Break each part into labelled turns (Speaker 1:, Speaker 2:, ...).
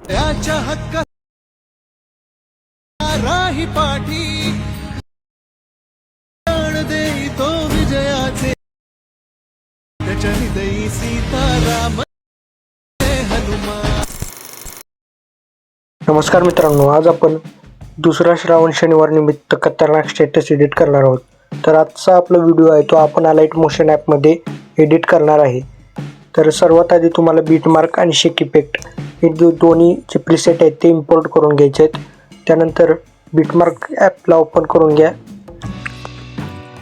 Speaker 1: त्याच्या हक्का राही पाठी देई तो विजयाचे त्याच्या हृदयी सीताराम हनुमान.
Speaker 2: नमस्कार मित्रांनो, आज आपण दुसरा श्रावण शनिवार निमित्त खतरनाक स्टेटस एडिट करणार आहोत. तर आजचा आपला व्हिडिओ आहे तो आपण अलाइट मोशन ॲपमध्ये एडिट करणार आहे. तर सर्वात आधी तुम्हाला बीटमार्क आणि शेक इफेक्ट हे दोन्ही जे प्रीसेट आहेत ते इम्पोर्ट करून घ्यायचे आहेत. त्यानंतर बीटमार्क ॲपला ओपन करून घ्या.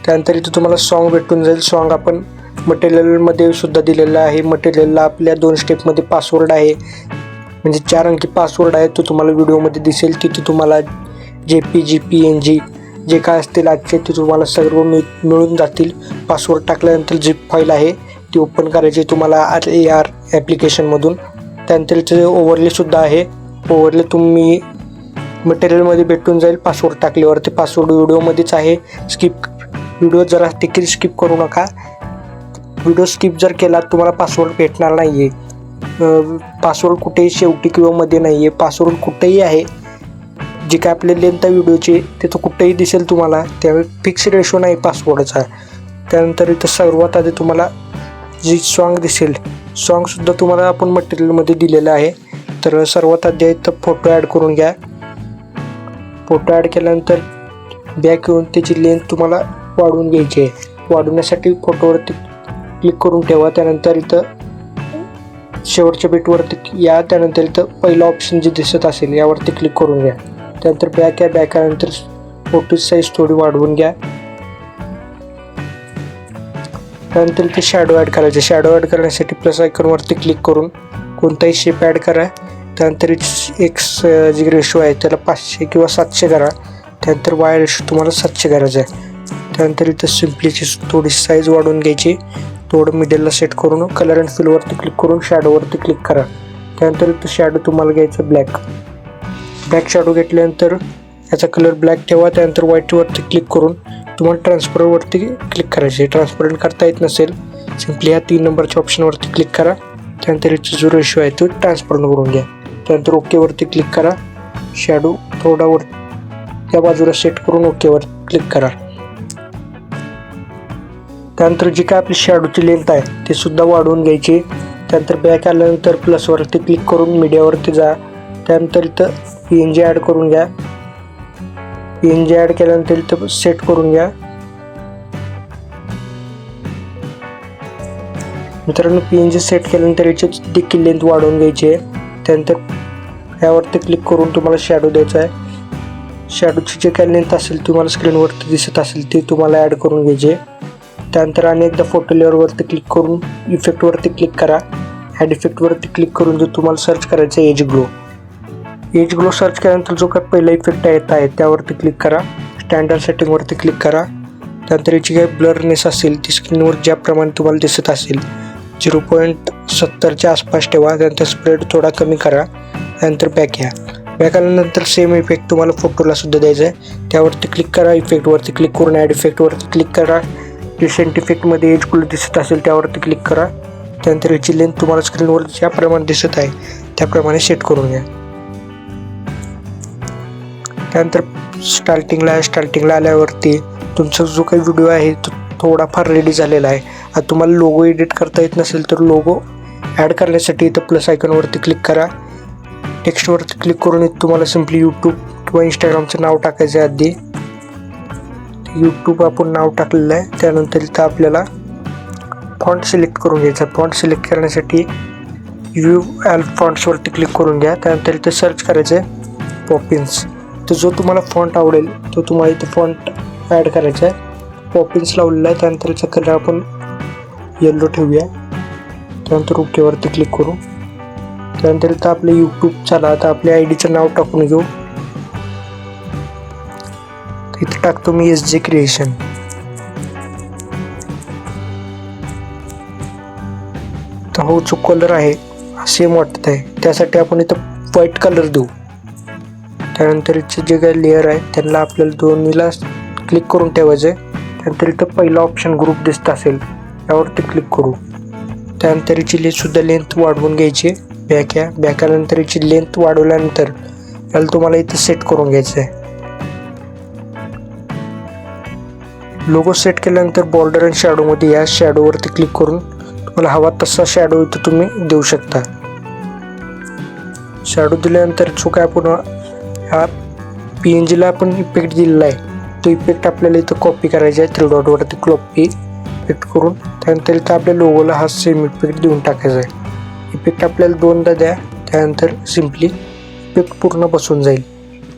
Speaker 2: त्यानंतर इथे तुम्हाला सॉन्ग भेटून जाईल. सॉन्ग आपण मटेरियलमध्ये सुद्धा दिलेलं आहे. मटेरियलला आपल्या 2 स्टेपमध्ये पासवर्ड आहे, म्हणजे 4 अंकी पासवर्ड आहे, तो तुम्हाला व्हिडिओमध्ये दिसेल. तिथे तुम्हाला JPG PNG जे काय असतील आजचे ते तुम्हाला सर्व मिळून जातील. पासवर्ड टाकल्यानंतर झिप फाईल आहे ती ओपन करायची तुम्हाला RAR ॲप्लिकेशनमधून. त्यानंतर इथे ओव्हरलेसुद्धा आहे. ओव्हरले तुम्ही मटेरियलमध्ये भेटून जाईल पासवर्ड टाकल्यावरती. पासवर्ड व्हिडिओमध्येच आहे. व्हिडिओ जरा देखील स्किप करू नका. व्हिडिओ स्किप जर केला तुम्हाला पासवर्ड भेटणार नाही आहे. पासवर्ड कुठेही शेवटी किंवा मध्ये नाही आहे. पासवर्ड कुठेही आहे, जे काय आपले लेंथ आहे व्हिडिओची तिथं कुठेही दिसेल तुम्हाला. त्यामुळे फिक्स रेशो नाही पासवर्डचा. त्यानंतर इथं सर्वात आधी तुम्हाला जी सॉन्ग दिसेल, सॉन्गसुद्धा तुम्हाला आपण मटेरियलमध्ये दिलेलं आहे. तर सर्वात आधी इथं फोटो ॲड करून घ्या. फोटो ॲड केल्यानंतर बॅक येऊन त्याची लेंथ तुम्हाला वाढवून घ्यायची आहे. वाढवण्यासाठी फोटोवरती क्लिक करून ठेवा. त्यानंतर इथं शेवटच्या बीटवरती या. त्यानंतर इथं पहिला ऑप्शन जे दिसत असेल यावरती क्लिक करून घ्या. त्यानंतर बॅक या. बॅक आल्यानंतर फोटोची साईज थोडी वाढवून घ्या. त्यानंतर इथे शॅडो ॲड करायचे. शॅडो ॲड करण्यासाठी प्लस आयकॉनवरती क्लिक करून कोणताही शेप ॲड करा. त्यानंतर एक्स जी रेशो आहे त्याला 500 किंवा 700 करा. त्यानंतर वाय रेशो तुम्हाला 700 करायचा आहे. त्यानंतर इथं सिम्पलीची थोडी साईज वाढवून घ्यायची. थोडं मिडलला सेट करून कलर अँड फिलवरती क्लिक करून शॅडोवरती क्लिक करा. त्यानंतर इथं शॅडो तुम्हाला घ्यायचं ब्लॅक शॅडो घेतल्यानंतर याचा कलर ब्लॅक ठेवा. त्यानंतर व्हाईटवरती क्लिक करून तुम्हाला ट्रान्सपरंटवरती क्लिक करायचे. ट्रान्सपरंट करता येत नसेल सिम्पली ह्या 3 नंबरच्या ऑप्शनवरती क्लिक करा. त्यानंतर याचा जो रेशो आहे तो ट्रान्सपरंट करून घ्या. त्यानंतर ओकेवरती क्लिक करा. शॅडो थोडा त्या बाजूला सेट करून ओकेवर क्लिक करा. त्यानंतर जी काय आपली शॅडोची लेंथ आहे ते सुद्धा वाढवून घ्यायची. त्यानंतर बॅक आल्यानंतर प्लसवरती क्लिक करून मीडियावरती जा. त्यानंतर इथं PNG ॲड करून घ्या. PNG ॲड केल्यानंतर इथं सेट करून घ्या. मित्रांनो PNG सेट केल्यानंतर याची देखील लेंथ वाढवून घ्यायची आहे. त्यानंतर यावरती क्लिक करून तुम्हाला शॅडो द्यायचा आहे. शॅडोची जे काय लेंथ असेल तुम्हाला स्क्रीनवरती दिसत असेल ती तुम्हाला ॲड करून घ्यायची आहे. त्यानंतर अनेकदा फोटो लेअरवरती क्लिक करून इफेक्टवरती क्लिक करा. ॲड इफेक्टवरती क्लिक करून जो तुम्हाला सर्च करायचं आहे एज ग्लो सर्च केल्यानंतर जो काय पहिला इफेक्ट येत आहे त्यावरती क्लिक करा. स्टँडर्ड सेटिंगवरती क्लिक करा. त्यानंतर याची काही ब्लरनेस असेल ती स्क्रीनवर ज्याप्रमाणे तुम्हाला दिसत असेल 0.70च्या आसपास ठेवा. त्यानंतर स्प्रेड थोडा कमी करा. त्यानंतर बॅक या. बॅक आल्यानंतर सेम इफेक्ट तुम्हाला फोटोला सुद्धा द्यायचा आहे. त्यावरती क्लिक करा. इफेक्टवरती क्लिक करून ॲड इफेक्टवरती क्लिक करा. रिसेंट इफेक्टमध्ये एज ग्लो दिसत असेल त्यावरती क्लिक करा. त्यानंतर याची लेंथ तुम्हाला स्क्रीनवर ज्याप्रमाणे दिसत आहे त्याप्रमाणे सेट करून घ्या. त्यानंतर स्टार्टिंगला आल्यावरती तुमचा जो काही व्हिडिओ आहे तो थोडाफार रेडी झालेला आहे. आता तुम्हाला लोगो एडिट करता येत नसेल तर लोगो ॲड करण्यासाठी इथं प्लस आयकॉनवरती क्लिक करा. टेक्स्टवरती क्लिक करून इथं तुम्हाला सिम्पली यूट्यूब किंवा इंस्टाग्रामचं नाव टाकायचं आहे. आधी यूट्यूब आपण नाव टाकलेलं आहे. त्यानंतर इथं आपल्याला फॉन्ट सिलेक्ट करून घ्यायचा. फॉन्ट सिलेक्ट करण्यासाठी व्ह्यू ॲल फॉन्ट्सवरती क्लिक करून घ्या. त्यानंतर इथं सर्च करायचं आहे पॉपिन्स. तर जो तुम्हाला फॉन्ट आवडेल तो तुम्हाला इथं फॉन्ट ॲड करायचा आहे. पॉपिन्स लावलेला आहे. त्यानंतर याचा कलर आपण येलो ठेवूया. त्यानंतर ओकेवरती क्लिक करू. त्यानंतर इथं आपलं यूट्यूब चला. आता आपल्या IDचं नाव टाकून घेऊ. इथं टाकतो मी SJ क्रिएशन. तर हो जो कलर आहे सेम वाटत आहे त्यासाठी आपण इथं व्हाईट कलर देऊ. त्यानंतर इथचे जे काही लेअर आहे त्यांना आपल्याला दोन्हीला क्लिक करून ठेवायचं आहे. त्यानंतर इथं पहिला ऑप्शन ग्रुप दिसत असेल यावरती क्लिक करू. त्यानंतर याची सुद्धा लेंथ वाढवून घ्यायची. बॅक या. बॅक आल्यानंतर याची लेंथ वाढवल्यानंतर याला तुम्हाला इथं सेट करून घ्यायचं आहे. लोगो सेट केल्यानंतर बॉर्डर आणि शॅडोमध्ये या. शॅडोवरती क्लिक करून तुम्हाला हवा तसा शॅडो इथं तुम्ही देऊ शकता. शॅडो दिल्यानंतर जो काय आपण हा PNGला आपण इफेक्ट दिलेला आहे तो इफेक्ट आपल्याला इथं कॉपी करायचा आहे. 3 डॉटवरती कॉपी इफेक्ट करून त्यानंतर इथं आपल्या लोगोला हा सेम इफेक्ट देऊन टाकायचा आहे. इफेक्ट आपल्याला 2दा द्या. त्यानंतर सिम्पली इफेक्ट पूर्ण बसून जाईल.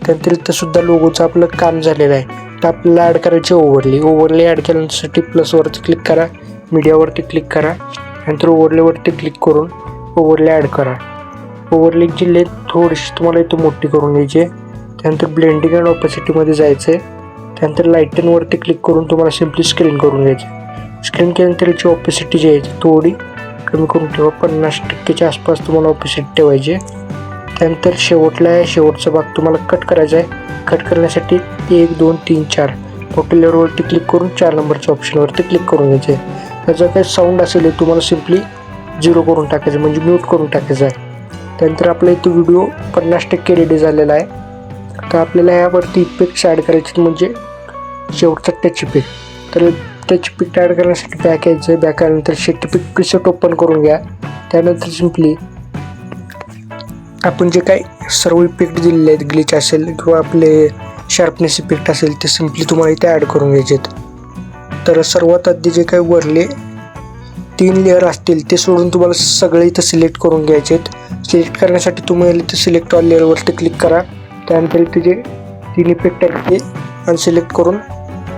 Speaker 2: त्यानंतर इथं सुद्धा लोगोचं आपलं काम झालेलं आहे. तर आपल्याला ॲड करायचे ओव्हरले ॲड केल्यानंतर प्लसवरती क्लिक करा. मीडियावरती क्लिक करा. नंतर ओव्हरलेवरती क्लिक करून ओव्हरले ॲड करा. ओव्हरलेची लेंथ थोडीशी तुम्हाला इथं मोठी करून घ्यायची आहे. त्यानंतर ब्लेंडिंग अँड ऑपॅसिटीमध्ये जायचं आहे. त्यानंतर लाईटनवरती क्लिक करून तुम्हाला सिम्पली स्क्रीन करून घ्यायचं. स्क्रीन केल्यानंतर याची ऑपॅसिटी जी आहे ती थोडी कमी करून ठेवा. 50%च्या आसपास तुम्हाला ऑपॅसिटी ठेवायची आहे. त्यानंतर शेवटचा भाग तुम्हाला कट करायचा आहे. कट करण्यासाठी 1 2 3 4 टोटल लेअरवरती क्लिक करून 4 नंबरच्या ऑप्शनवरती क्लिक करून घ्यायचे आहे. त्याचा काही साऊंड असेल तुम्हाला सिम्पली 0 करून टाकायचं म्हणजे म्यूट करून टाकायचं आहे. त्यानंतर आपला इथं व्हिडिओ 50% रेडी झालेला आहे. तर आपल्याला यावरती इफेक्ट्स ॲड करायचे म्हणजे शेवटचा टच इफेक्ट. तर टच इफेक्ट ॲड करण्यासाठी बॅक यायचं आहे. बॅक आल्यानंतर शेट इफेक्ट प्रीसेट ओपन करून घ्या. त्यानंतर सिम्पली आपण जे काही सर्व इफेक्ट दिलेले आहेत ग्लिच असेल किंवा आपले शार्पनेस इफेक्ट असेल ते सिम्पली तुम्हाला इथे ॲड करून घ्यायचे आहेत. तर सर्वात आधी जे काही वरले 3 लेअर असतील ते सोडून तुम्हाला सगळे इथं सिलेक्ट करून घ्यायचे आहेत. सिलेक्ट करण्यासाठी तुम्हाला इथं सिलेक्ट ऑल लेअरवरती क्लिक करा. त्यानंतर इथे जे 3 इफेक्ट आहेत ते अनसिलेक्ट करून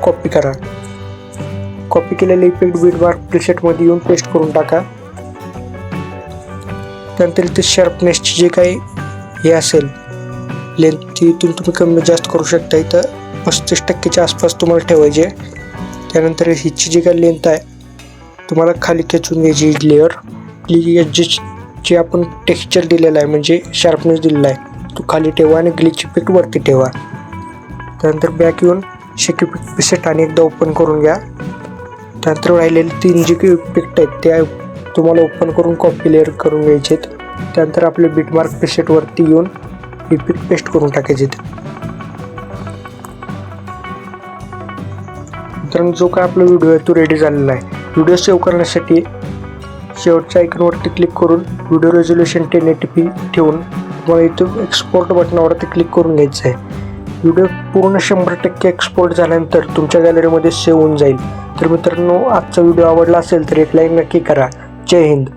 Speaker 2: कॉपी करा. कॉपी केलेले इफेक्ट बीटमार्क प्रीसेटमध्ये येऊन पेस्ट करून टाका. त्यानंतर इथे शार्पनेसची जे काही हे असेल लेंथ ती इथून तुम्ही कमी जास्त करू शकता. इथं 35%च्या आसपास तुम्हाला ठेवायचे. त्यानंतर हिची जी काही लेंथ आहे तुम्हाला खाली खेचून घ्यायची लेअर. जे आपण टेक्स्चर दिलेला आहे म्हणजे शार्पनेस दिलेला आहे तो खाली ठेवा आणि ग्लिच इफेक्ट वरती ठेवा. त्यानंतर बॅक येऊन शेक इफेक्ट प्रीसेट आणि एकदा ओपन करून घ्या. त्यानंतर राहिलेले 3 जे काही इफेक्ट आहेत ते तुम्हाला ओपन करून कॉपी लेअर करून घ्यायचे आहेत. त्यानंतर आपले बीटमार्क प्रीसेटवरती येऊन इफेक्ट पेस्ट करून टाकायचे आहेत. तर जो काय आपला व्हिडिओ आहे तो रेडी झालेला आहे. व्हिडिओ सेव्ह करण्यासाठी शेवटच्या आयकॉनवरती क्लिक करून व्हिडिओ रेझोल्युशन 1080p ठेवून तुम्हाला इथं एक्सपोर्ट बटनावरती क्लिक करून घ्यायचं आहे. व्हिडिओ पूर्ण 100% एक्सपोर्ट झाल्यानंतर तुमच्या गॅलरीमध्ये सेव्ह होऊन जाईल. तर मित्रांनो आजचा व्हिडिओ आवडला असेल तर एक लाईक नक्की करा. जय हिंद.